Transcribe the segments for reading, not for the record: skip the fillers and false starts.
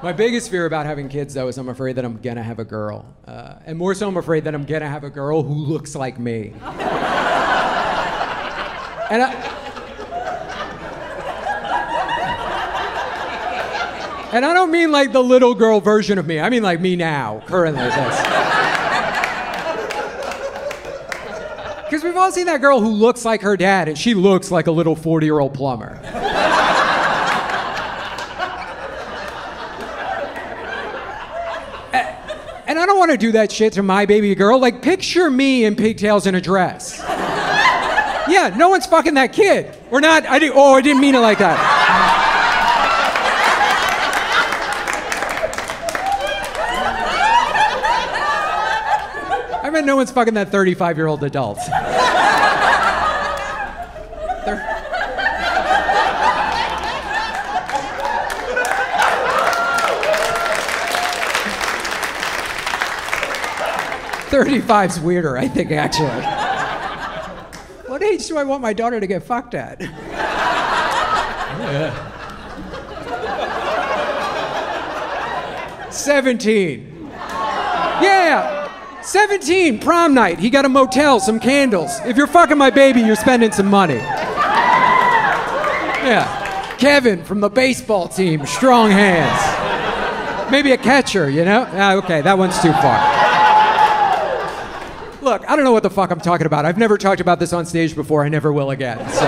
My biggest fear about having kids, though, is I'm afraid that I'm gonna have a girl. And more so, I'm afraid that I'm gonna have a girl who looks like me. And I don't mean like the little girl version of me. I mean like me now, currently. Because we've all seen that girl who looks like her dad, and she looks like a little 40-year-old plumber. And I don't want to do that shit to my baby girl. Like, picture me in pigtails and a dress. Yeah, no one's fucking that kid. Or not. I didn't mean it like that. I meant no one's fucking that 35-year-old adult. 35's weirder, I think, actually. What age do I want my daughter to get fucked at? Yeah. 17. Yeah, 17, prom night. He got a motel, some candles. If you're fucking my baby, you're spending some money. Yeah. Kevin from the baseball team, strong hands. Maybe a catcher, you know? Okay, that one's too far. Look, I don't know what the fuck I'm talking about. I've never talked about this on stage before. I never will again. So.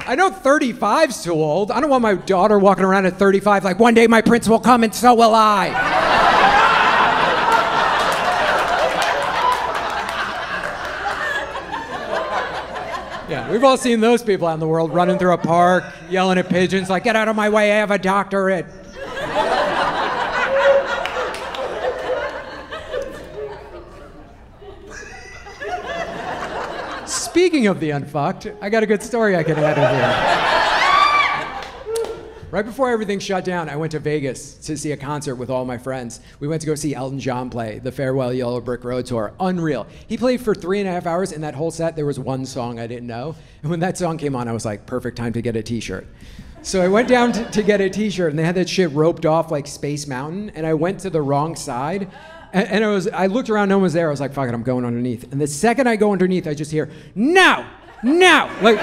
I know 35's too old. I don't want my daughter walking around at 35 like, one day my prince will come and so will I. Yeah, we've all seen those people out in the world running through a park, yelling at pigeons like, get out of my way, I have a doctorate. Speaking of the unfucked, I got a good story I can add in here. Right before everything shut down, I went to Vegas to see a concert with all my friends. We went to go see Elton John play the Farewell Yellow Brick Road tour. Unreal. He played for 3.5 hours. In that whole set, there was one song I didn't know. And when that song came on, I was like, perfect time to get a t-shirt. So I went down to get a t-shirt, and they had that shit roped off like Space Mountain, and I went to the wrong side. And I looked around, no one was there. I was like, fuck it, I'm going underneath. And the second I go underneath, I just hear, now, now, like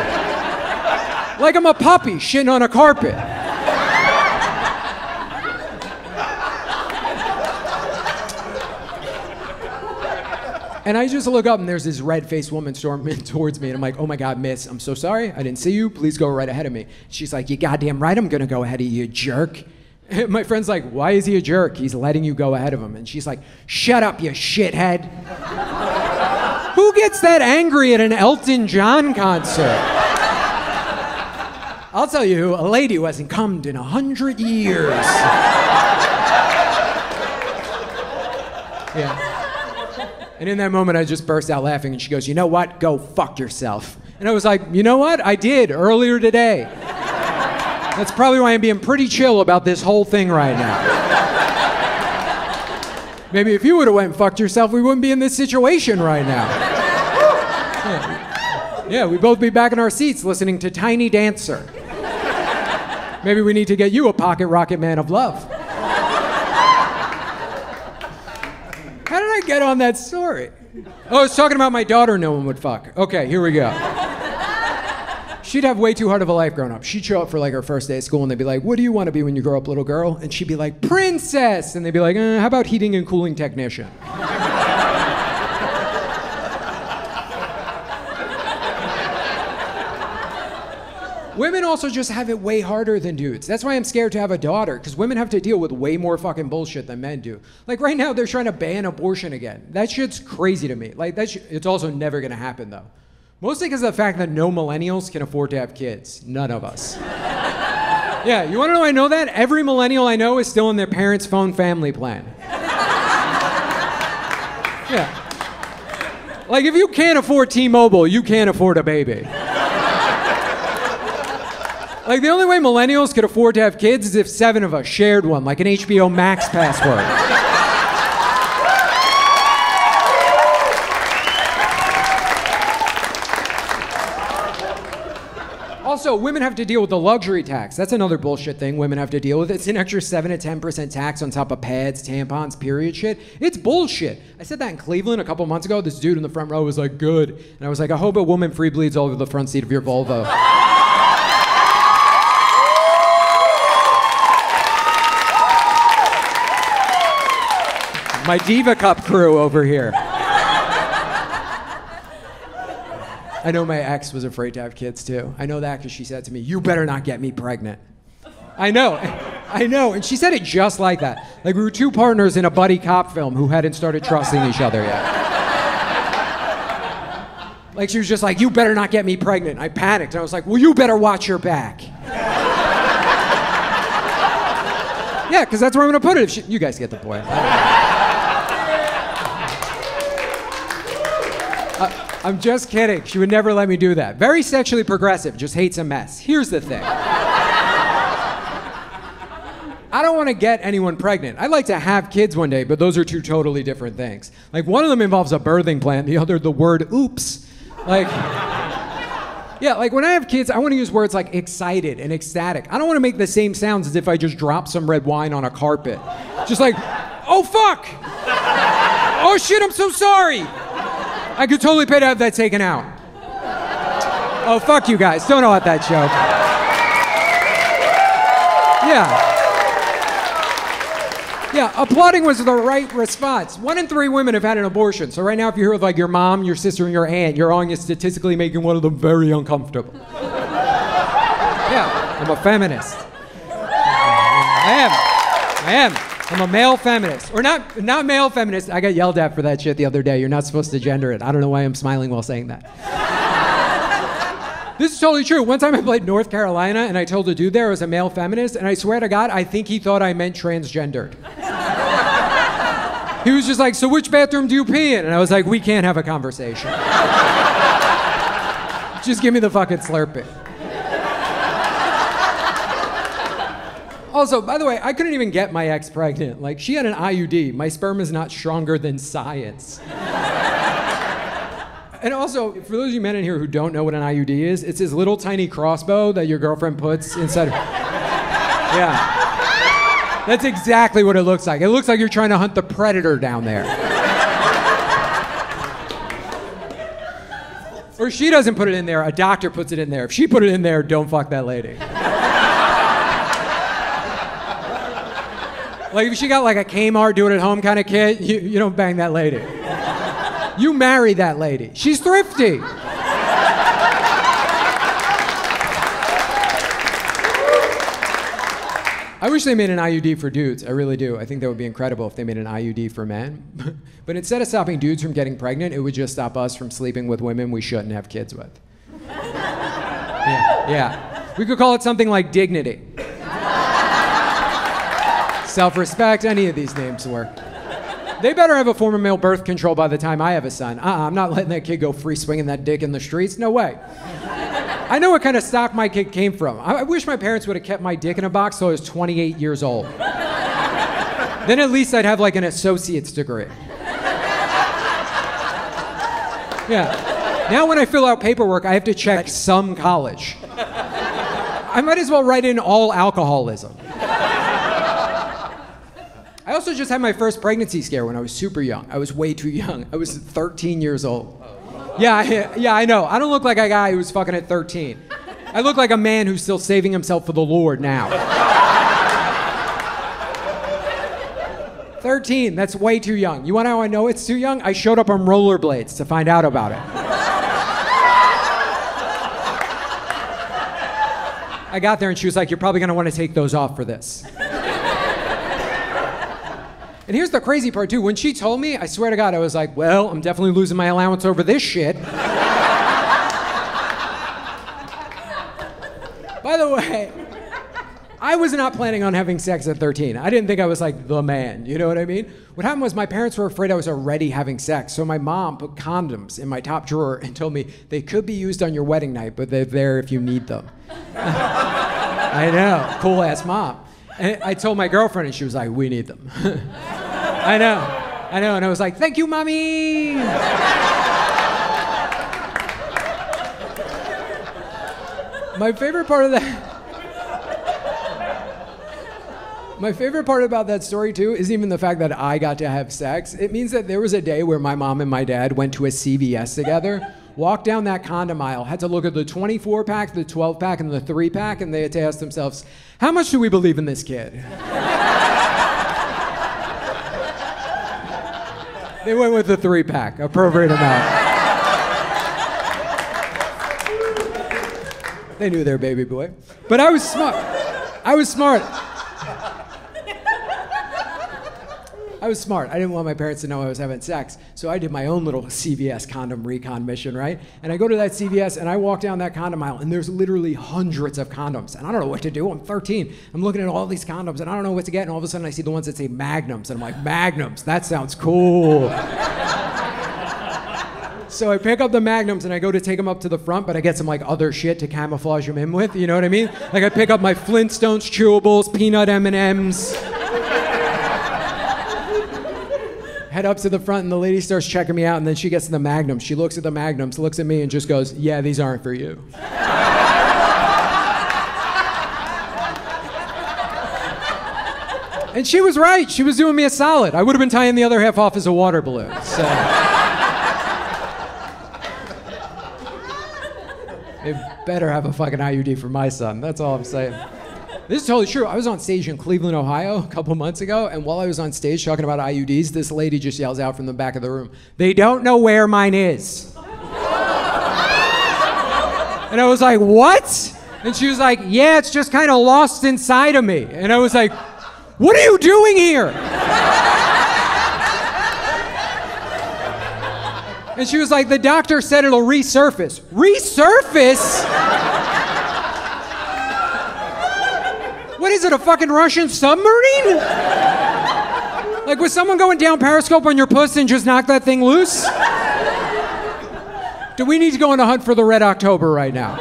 I'm a puppy shitting on a carpet. And I just look up and there's this red-faced woman storming towards me, and I'm like, oh my God, miss, I'm so sorry, I didn't see you, please go right ahead of me. She's like, you goddamn right I'm gonna go ahead of you, jerk. My friend's like, why is he a jerk? He's letting you go ahead of him. And she's like, shut up, you shithead. Who gets that angry at an Elton John concert? I'll tell you who, a lady who hasn't cummed in 100 years. Yeah. And in that moment, I just burst out laughing, and she goes, you know what? Go fuck yourself. And I was like, you know what? I did earlier today. That's probably why I'm being pretty chill about this whole thing right now. Maybe if you would have went and fucked yourself, we wouldn't be in this situation right now. Yeah, we'd both be back in our seats listening to Tiny Dancer. Maybe we need to get you a pocket rocket man of love. How did I get on that story? Oh, I was talking about my daughter no one would fuck. Okay, here we go. She'd have way too hard of a life growing up. She'd show up for like her first day of school and they'd be like, what do you want to be when you grow up, little girl? And she'd be like, princess! And they'd be like, how about heating and cooling technician? Women also just have it way harder than dudes. That's why I'm scared to have a daughter, because women have to deal with way more fucking bullshit than men do. Like right now, they're trying to ban abortion again. That shit's crazy to me. Like it's also never gonna happen though. Mostly because of the fact that no millennials can afford to have kids. None of us. Yeah, you wanna know I know that? Every millennial I know is still in their parents' phone family plan. Yeah. Like if you can't afford T-Mobile, you can't afford a baby. Like the only way millennials could afford to have kids is if 7 of us shared one, like an HBO Max password. Also, women have to deal with the luxury tax. That's another bullshit thing women have to deal with. It's an extra 7 to 10% tax on top of pads, tampons, period shit. It's bullshit. I said that in Cleveland a couple months ago. This dude in the front row was like, good. And I was like, I hope a woman free bleeds all over the front seat of your Volvo. My Diva Cup crew over here. I know my ex was afraid to have kids too. I know that because she said to me, you better not get me pregnant. I know. And she said it just like that. Like we were two partners in a buddy cop film who hadn't started trusting each other yet. Like she was just like, you better not get me pregnant. I panicked. I was like, well, you better watch your back. Yeah, because that's where I'm going to put it. You guys get the point. I'm just kidding. She would never let me do that. Very sexually progressive, just hates a mess. Here's the thing. I don't want to get anyone pregnant. I'd like to have kids one day, but those are two totally different things. Like one of them involves a birthing plan, the other the word oops. Like, yeah, like when I have kids, I want to use words like excited and ecstatic. I don't want to make the same sounds as if I just dropped some red wine on a carpet. Just like, oh fuck! Oh shit, I'm so sorry! I could totally pay to have that taken out. Oh, fuck you guys. Don't know what that joke. Yeah, applauding was the right response. 1 in 3 women have had an abortion. So right now, if you're here with like your mom, your sister, and your aunt, you're on statistically making one of them very uncomfortable. Yeah, I'm a feminist. I am. I'm a male feminist. Or not male feminist. I got yelled at for that shit the other day. You're not supposed to gender it. I don't know why I'm smiling while saying that. This is totally true. One time I played North Carolina and I told a dude there I was a male feminist, and I swear to God, I think he thought I meant transgendered. He was just like, so which bathroom do you pee in? And I was like, we can't have a conversation. Just give me the fucking Slurpee. Also, by the way, I couldn't even get my ex pregnant. Like, she had an IUD. My sperm is not stronger than science. And also, for those of you men in here who don't know what an IUD is, it's this little tiny crossbow that your girlfriend puts inside of... Yeah. That's exactly what it looks like. It looks like you're trying to hunt the predator down there. Or she doesn't put it in there, a doctor puts it in there. If she put it in there, don't fuck that lady. Like if she got like a Kmart do it at home kind of kid, you don't bang that lady. You marry that lady. She's thrifty. I wish they made an IUD for dudes. I really do. I think that would be incredible if they made an IUD for men. But instead of stopping dudes from getting pregnant, it would just stop us from sleeping with women we shouldn't have kids with. Yeah. We could call it something like dignity. Self-respect, any of these names work. They better have a form of male birth control by the time I have a son. I'm not letting that kid go free swinging that dick in the streets. No way. I know what kind of stock my kid came from. I wish my parents would have kept my dick in a box till I was 28 years old. Then at least I'd have like an associate's degree. Yeah. Now when I fill out paperwork, I have to check some college. I might as well write in all alcoholism. I also just had my first pregnancy scare when I was super young. I was way too young. I was 13 years old. Yeah, I know. I don't look like a guy who was fucking at 13. I look like a man who's still saving himself for the Lord now. 13, that's way too young. You want to know how I know it's too young? I showed up on rollerblades to find out about it. I got there and she was like, you're probably going to want to take those off for this. And here's the crazy part too. When she told me, I swear to God, I was like, well, I'm definitely losing my allowance over this shit. By the way, I was not planning on having sex at 13. I didn't think I was like the man, you know what I mean? What happened was my parents were afraid I was already having sex, so my mom put condoms in my top drawer and told me they could be used on your wedding night, but they're there if you need them. I know, cool ass mom. And I told my girlfriend and she was like, we need them. I know, and I was like, thank you, mommy. My favorite part of that. My favorite part about that story, too, isn't even the fact that I got to have sex. It means that there was a day where my mom and my dad went to a CVS together, walked down that condom aisle, had to look at the 24-pack, the 12-pack, and the 3-pack, and they had to ask themselves, how much do we believe in this kid? They went with the 3-pack, appropriate amount. They knew their baby boy. But I was smart. I was smart. I was smart. I didn't want my parents to know I was having sex. So I did my own little CVS condom recon mission, right? And I go to that CVS and I walk down that condom aisle and there's literally hundreds of condoms. And I don't know what to do. I'm 13. I'm looking at all these condoms and I don't know what to get. And all of a sudden I see the ones that say Magnums. And I'm like, Magnums, that sounds cool. So I pick up the Magnums and I go to take them up to the front, but I get some like other shit to camouflage them in with. You know what I mean? Like I pick up my Flintstones chewables, peanut M&Ms. Head up to the front and the lady starts checking me out and then she gets to the Magnums. She looks at the Magnums, looks at me and just goes, yeah, these aren't for you. And she was right. She was doing me a solid. I would have been tying the other half off as a water balloon. So. They better have a fucking IUD for my son. That's all I'm saying. This is totally true. I was on stage in Cleveland, Ohio a couple months ago, and while I was on stage talking about IUDs, this lady just yells out from the back of the room, they don't know where mine is. And I was like, what? And she was like, yeah, it's just kind of lost inside of me. And I was like, what are you doing here? And she was like, the doctor said it'll resurface. Resurface? What is it, a fucking Russian submarine? Like, was someone going down Periscope on your puss and just knock that thing loose? Do we need to go on a hunt for the Red October right now?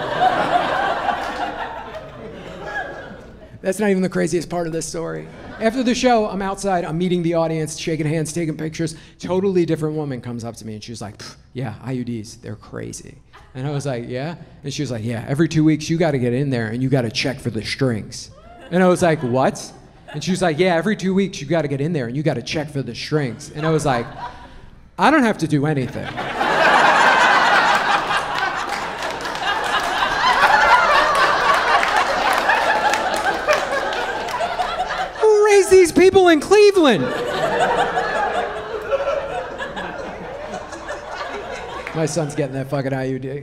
That's not even the craziest part of this story. After the show, I'm outside, I'm meeting the audience, shaking hands, taking pictures. Totally different woman comes up to me and she's like, yeah, IUDs, they're crazy. And I was like, yeah? And she was like, yeah, every 2 weeks you gotta get in there and you gotta check for the strings. And I was like, what? And she was like, yeah, every 2 weeks you gotta get in there and you gotta check for the strings. And I was like, I don't have to do anything. Who raised these people in Cleveland? My son's getting that fucking IUD.